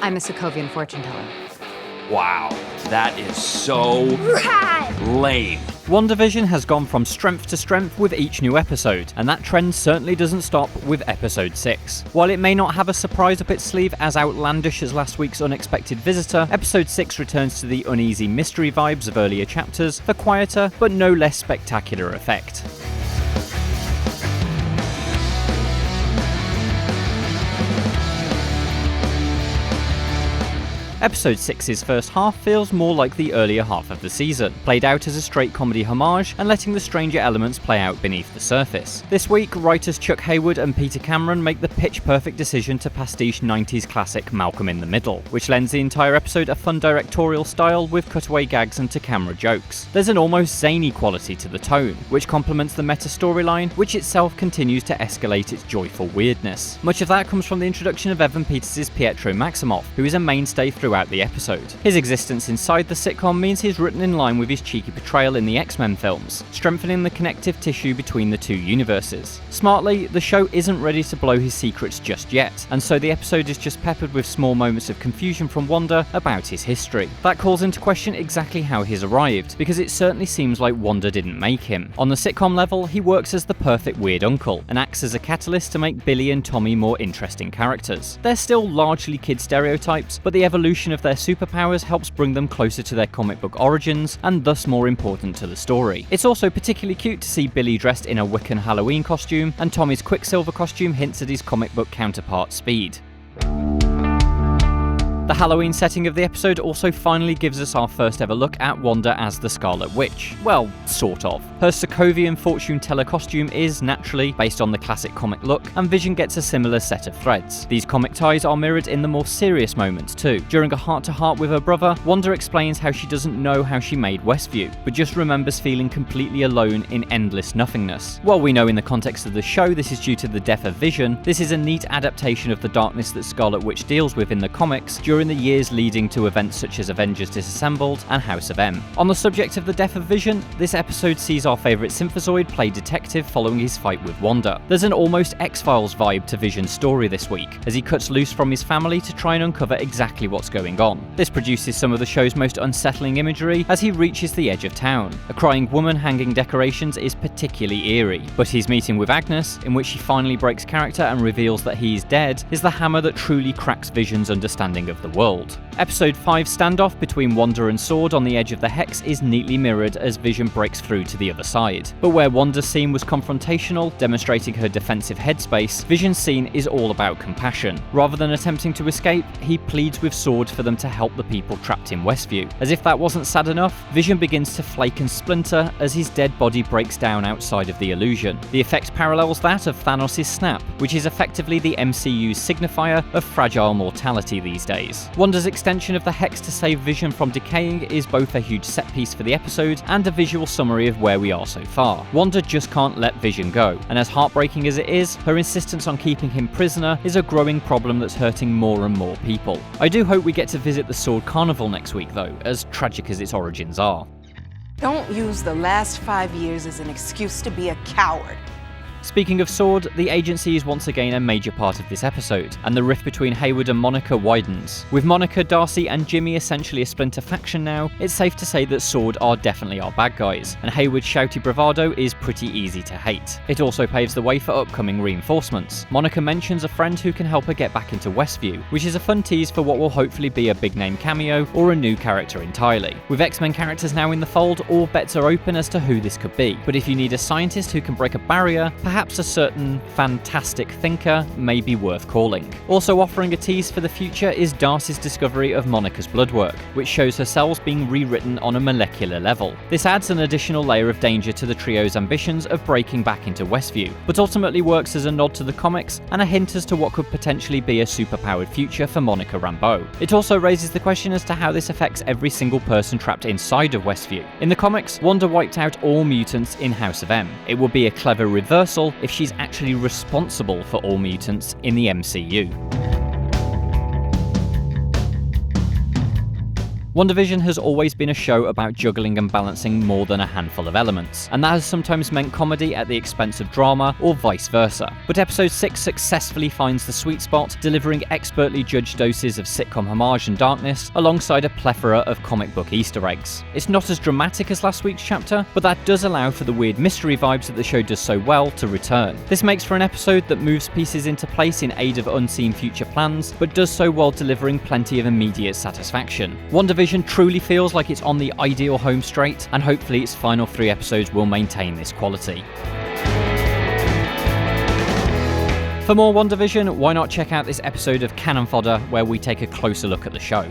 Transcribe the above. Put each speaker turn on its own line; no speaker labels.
I'm a Sokovian fortune teller.
Wow, that is so lame.
WandaVision has gone from strength to strength with each new episode, and that trend certainly doesn't stop with episode 6. While it may not have a surprise up its sleeve as outlandish as last week's unexpected visitor, episode 6 returns to the uneasy mystery vibes of earlier chapters for quieter but no less spectacular effect. Episode 6's first half feels more like the earlier half of the season, played out as a straight comedy homage and letting the stranger elements play out beneath the surface. This week, writers Chuck Hayward and Peter Cameron make the pitch-perfect decision to pastiche 90s classic Malcolm in the Middle, which lends the entire episode a fun directorial style with cutaway gags and to-camera jokes. There's an almost zany quality to the tone, which complements the meta storyline, which itself continues to escalate its joyful weirdness. Much of that comes from the introduction of Evan Peters' Pietro Maximoff, who is a mainstay throughout the episode. His existence inside the sitcom means he's written in line with his cheeky portrayal in the X-Men films, strengthening the connective tissue between the two universes. Smartly, the show isn't ready to blow his secrets just yet, and so the episode is just peppered with small moments of confusion from Wanda about his history. That calls into question exactly how he's arrived, because it certainly seems like Wanda didn't make him. On the sitcom level, he works as the perfect weird uncle, and acts as a catalyst to make Billy and Tommy more interesting characters. They're still largely kid stereotypes, but the evolution of their superpowers helps bring them closer to their comic book origins, and thus more important to the story. It's also particularly cute to see Billy dressed in a Wiccan Halloween costume, and Tommy's Quicksilver costume hints at his comic book counterpart Speed. The Halloween setting of the episode also finally gives us our first ever look at Wanda as the Scarlet Witch. Well, sort of. Her Sokovian fortune teller costume is, naturally, based on the classic comic look, and Vision gets a similar set of threads. These comic ties are mirrored in the more serious moments too. During a heart-to-heart with her brother, Wanda explains how she doesn't know how she made Westview, but just remembers feeling completely alone in endless nothingness. While we know in the context of the show this is due to the death of Vision, this is a neat adaptation of the darkness that Scarlet Witch deals with in the comics during the years leading to events such as Avengers Disassembled and House of M. On the subject of the death of Vision, this episode sees our favourite Synthozoid play detective following his fight with Wanda. There's an almost X-Files vibe to Vision's story this week, as he cuts loose from his family to try and uncover exactly what's going on. This produces some of the show's most unsettling imagery as he reaches the edge of town. A crying woman hanging decorations is particularly eerie, but his meeting with Agnes, in which she finally breaks character and reveals that he is dead, is the hammer that truly cracks Vision's understanding of the world. Episode 5's standoff between Wanda and Sword on the edge of the Hex is neatly mirrored as Vision breaks through to the other side. But where Wanda's scene was confrontational, demonstrating her defensive headspace, Vision's scene is all about compassion. Rather than attempting to escape, he pleads with Sword for them to help the people trapped in Westview. As if that wasn't sad enough, Vision begins to flake and splinter as his dead body breaks down outside of the illusion. The effect parallels that of Thanos' snap, which is effectively the MCU's signifier of fragile mortality these days. Wanda's extension of the Hex to save Vision from decaying is both a huge set piece for the episode and a visual summary of where we are so far. Wanda just can't let Vision go, and as heartbreaking as it is, her insistence on keeping him prisoner is a growing problem that's hurting more and more people. I do hope we get to visit the Sword Carnival next week though, as tragic as its origins are.
Don't use the last 5 years as an excuse to be a coward.
Speaking of Sword, the agency is once again a major part of this episode, and the rift between Hayward and Monica widens. With Monica, Darcy and Jimmy essentially a splinter faction now, it's safe to say that Sword are definitely our bad guys, and Hayward's shouty bravado is pretty easy to hate. It also paves the way for upcoming reinforcements. Monica mentions a friend who can help her get back into Westview, which is a fun tease for what will hopefully be a big name cameo or a new character entirely. With X-Men characters now in the fold, all bets are open as to who this could be, but if you need a scientist who can break a barrier, perhaps a certain fantastic thinker may be worth calling. Also offering a tease for the future is Darcy's discovery of Monica's blood work, which shows her cells being rewritten on a molecular level. This adds an additional layer of danger to the trio's ambitions of breaking back into Westview, but ultimately works as a nod to the comics and a hint as to what could potentially be a superpowered future for Monica Rambeau. It also raises the question as to how this affects every single person trapped inside of Westview. In the comics, Wanda wiped out all mutants in House of M. It would be a clever reversal if she's actually responsible for all mutants in the MCU. WandaVision has always been a show about juggling and balancing more than a handful of elements, and that has sometimes meant comedy at the expense of drama, or vice versa. But episode 6 successfully finds the sweet spot, delivering expertly judged doses of sitcom homage and darkness, alongside a plethora of comic book Easter eggs. It's not as dramatic as last week's chapter, but that does allow for the weird mystery vibes that the show does so well to return. This makes for an episode that moves pieces into place in aid of unseen future plans, but does so while delivering plenty of immediate satisfaction. WandaVision truly feels like it's on the ideal home straight, and hopefully its final 3 episodes will maintain this quality. For more WandaVision, why not check out this episode of Cannon Fodder, where we take a closer look at the show.